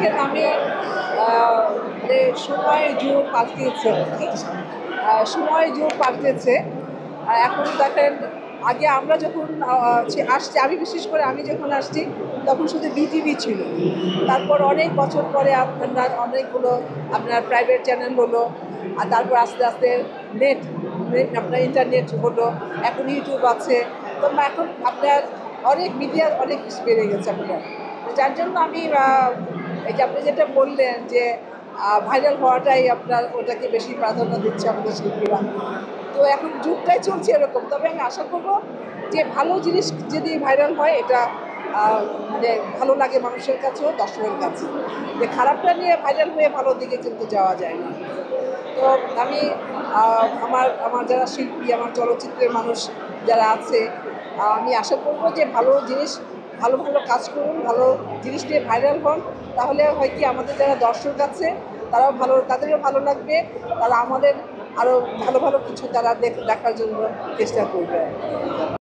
দেখেন আমি যে সময় যুগ পাল্টেছে আর কি। সময় যুগ পাল্টেছে। এখন দেখেন আগে আমরা যখন আসছি, আমি বিশেষ করে আমি যখন আসছি তখন শুধু বিটিভি ছিল। তারপর অনেক বছর পরে আপনার অনেকগুলো আপনার প্রাইভেট চ্যানেল হলো, আর তারপর আস্তে আস্তে নেট নেট আপনার ইন্টারনেট হলো, এখন ইউটিউব আছে। তো এখন আপনার অনেক মিডিয়া অনেক বেড়ে গেছে আপনার। যার জন্য আমি এই যে আপনি যেটা বললেন যে ভাইরাল হওয়াটাই আপনার ওটাকে বেশি প্রাধান্য দিচ্ছে আমাদের শিল্পীরা। তো এখন যুগটাই চলছে এরকম। তবে আমি আশা করব যে ভালো জিনিস যদি ভাইরাল হয় এটা মানে ভালো লাগে মানুষের কাছেও, দর্শকের কাছে। যে খারাপটা নিয়ে ভাইরাল হয়ে ভালো দিকে কিন্তু যাওয়া যায় না। তো আমি আমার আমার যারা শিল্পী, আমার চলচ্চিত্রের মানুষ যারা আছে, আমি আশা করব যে ভালো জিনিস, ভালো ভালো কাজ করুন, ভালো জিনিস নিয়ে ভাইরাল হন। তাহলে হয় কি, আমাদের যারা দর্শক আছে তারাও ভালো, তাদেরও ভালো লাগবে। তারা আমাদের আরও ভালো ভালো কিছু তারা দেখার জন্য চেষ্টা করবে।